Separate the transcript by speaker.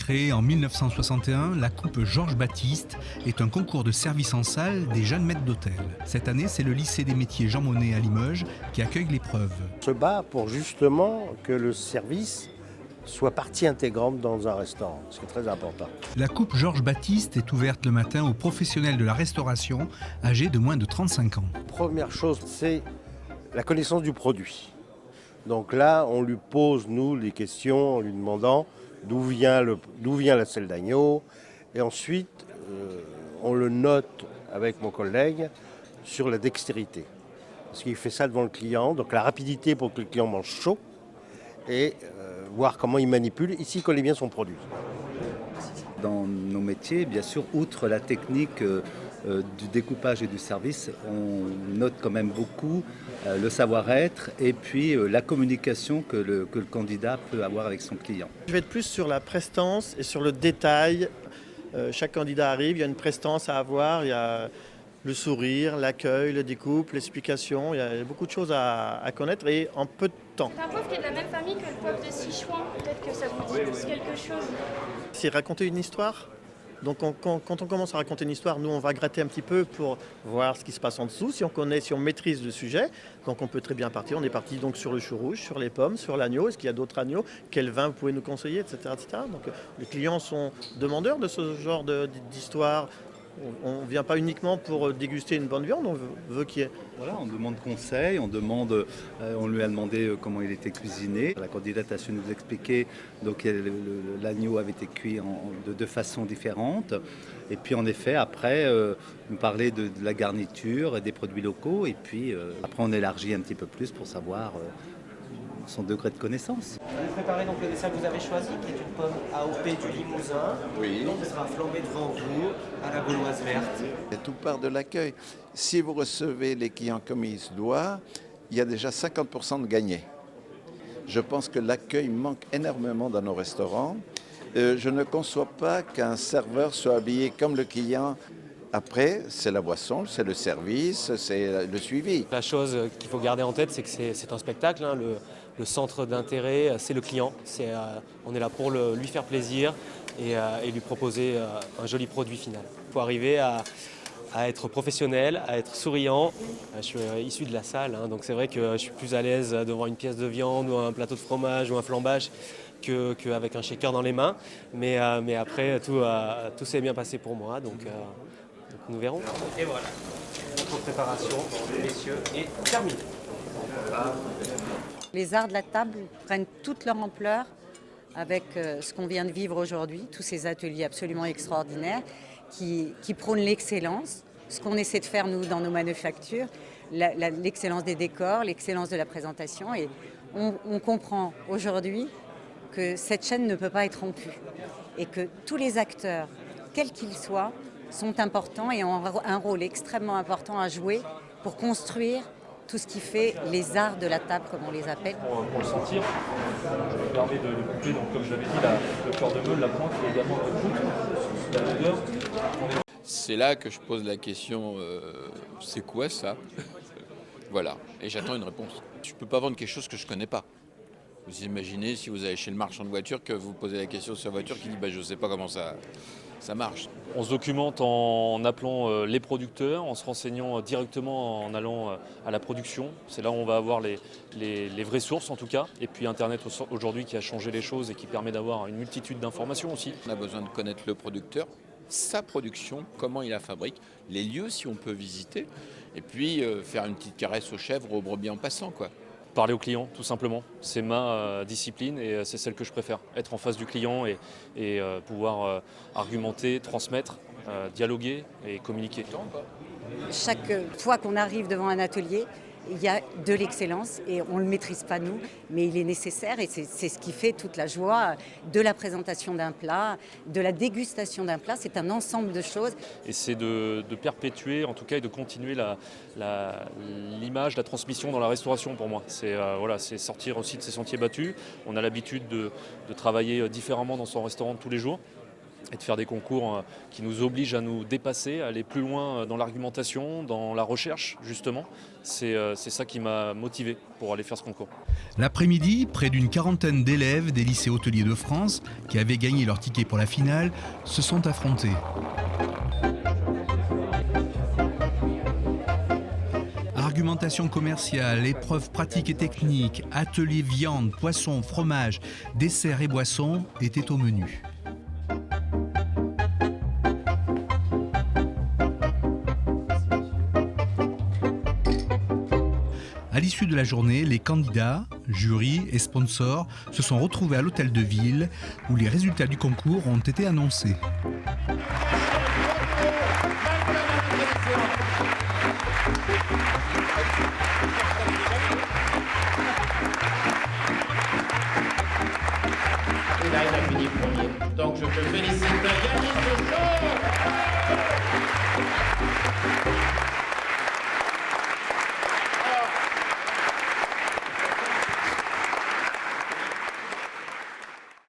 Speaker 1: Créée en 1961, la Coupe Georges Baptiste est un concours de service en salle des jeunes maîtres d'hôtel. Cette année, c'est le lycée des métiers Jean Monnet à Limoges qui accueille l'épreuve.
Speaker 2: On se bat pour justement que le service soit partie intégrante dans un restaurant, ce qui est très important.
Speaker 1: La Coupe Georges Baptiste est ouverte le matin aux professionnels de la restauration âgés de moins de 35 ans.
Speaker 2: Première chose, c'est la connaissance du produit. Donc là, on lui pose, nous, les questions en lui demandant d'où vient la selle d'agneau. Et ensuite, on le note avec mon collègue sur la dextérité. Parce qu'il fait ça devant le client, donc la rapidité pour que le client mange chaud et voir comment il manipule. Ici, il connaît bien son produit.
Speaker 3: Dans nos métiers, bien sûr, outre la technique du découpage et du service, on note quand même beaucoup le savoir-être et puis la communication que le candidat peut avoir avec son client.
Speaker 4: Je vais être plus sur la prestance et sur le détail. Chaque candidat arrive, il y a une prestance à avoir, il y a le sourire, l'accueil, le découpe, l'explication, il y a beaucoup de choses à connaître et en peu de temps.
Speaker 5: C'est un poivre qui est de la même famille que le poivre de Sichuan, peut-être que ça vous dit tous quelque chose.
Speaker 4: C'est raconter une histoire. Donc quand on commence à raconter une histoire, nous on va gratter un petit peu pour voir ce qui se passe en dessous, si on maîtrise le sujet. Donc on peut très bien partir. On est parti donc sur le chou rouge, sur les pommes, sur l'agneau. Est-ce qu'il y a d'autres agneaux? Quel vin vous pouvez nous conseiller, etc., etc. Donc les clients sont demandeurs de ce genre d'histoire. On ne vient pas uniquement pour déguster une bonne viande, on veut qu'il y ait...
Speaker 3: Voilà, on demande conseil, on lui a demandé comment il était cuisiné. La candidate a su nous expliquer, donc l'agneau avait été cuit de deux façons différentes. Et puis en effet, après, nous parler de la garniture et des produits locaux. Et puis après, on élargit un petit peu plus pour savoir son degré de connaissance.
Speaker 6: Vous préparez donc le dessert que vous avez choisi, qui est une pomme AOP du Limousin.
Speaker 7: Oui.
Speaker 6: Donc, ce sera flambé devant vous à la gauloise verte.
Speaker 7: Et tout part de l'accueil. Si vous recevez les clients comme il se doit, il y a déjà 50% de gagnés. Je pense que l'accueil manque énormément dans nos restaurants. Je ne conçois pas qu'un serveur soit habillé comme le client. Après, c'est la boisson, c'est le service, c'est le suivi.
Speaker 8: La chose qu'il faut garder en tête, c'est que c'est un spectacle. Hein. Le centre d'intérêt, c'est le client. On est là pour lui faire plaisir et lui proposer un joli produit final. Il faut arriver à être professionnel, à être souriant. Je suis issu de la salle, hein, donc c'est vrai que je suis plus à l'aise devant une pièce de viande ou un plateau de fromage ou un flambage qu'avec un shaker dans les mains. Mais après, tout s'est bien passé pour moi, donc nous verrons.
Speaker 6: Et voilà, votre préparation, messieurs, est terminée.
Speaker 9: Les arts de la table prennent toute leur ampleur avec ce qu'on vient de vivre aujourd'hui, tous ces ateliers absolument extraordinaires qui prônent l'excellence, ce qu'on essaie de faire nous dans nos manufactures, l'excellence des décors, l'excellence de la présentation. Et on comprend aujourd'hui que cette chaîne ne peut pas être rompue et que tous les acteurs, quels qu'ils soient, sont importants et ont un rôle extrêmement important à jouer pour construire tout ce qui fait les arts de la table, comme on les appelle.
Speaker 10: Pour le sentir, je me permets de couper, donc, comme je l'avais dit, le cœur de meule, la pointe et également le croûte, la longueur.
Speaker 11: C'est là que je pose la question, c'est quoi ça? Voilà, et j'attends une réponse. Je ne peux pas vendre quelque chose que je ne connais pas. Vous imaginez si vous allez chez le marchand de voitures que vous posez la question sur la voiture qui dit je ne sais pas comment ça marche.
Speaker 10: On se documente en appelant les producteurs, en se renseignant directement en allant à la production. C'est là où on va avoir les vraies sources en tout cas. Et puis Internet aujourd'hui qui a changé les choses et qui permet d'avoir une multitude d'informations aussi.
Speaker 11: On a besoin de connaître le producteur, sa production, comment il la fabrique, les lieux si on peut visiter, et puis faire une petite caresse aux chèvres, aux brebis en passant, quoi.
Speaker 10: Parler au client, tout simplement. C'est ma discipline et c'est celle que je préfère. Être en face du client et pouvoir argumenter, transmettre, dialoguer et communiquer.
Speaker 9: Chaque fois qu'on arrive devant un atelier, il y a de l'excellence et on ne le maîtrise pas nous, mais il est nécessaire et c'est ce qui fait toute la joie de la présentation d'un plat, de la dégustation d'un plat. C'est un ensemble de choses.
Speaker 10: Et c'est de perpétuer, en tout cas, et de continuer l'image, la transmission dans la restauration pour moi. C'est sortir aussi de ces sentiers battus. On a l'habitude de travailler différemment dans son restaurant tous les jours. et de faire des concours qui nous obligent à nous dépasser, à aller plus loin dans l'argumentation, dans la recherche justement. C'est ça qui m'a motivé pour aller faire ce concours.
Speaker 1: L'après-midi, près d'une quarantaine d'élèves des lycées hôteliers de France qui avaient gagné leur ticket pour la finale se sont affrontés. Argumentation commerciale, épreuves pratiques et techniques, ateliers viande, poisson, fromage, desserts et boissons étaient au menu. À l'issue de la journée, les candidats, jurys et sponsors se sont retrouvés à l'hôtel de ville où les résultats du concours ont été annoncés.
Speaker 12: Et là, il a fini premier. Donc je te félicite, Yannick Deschamps.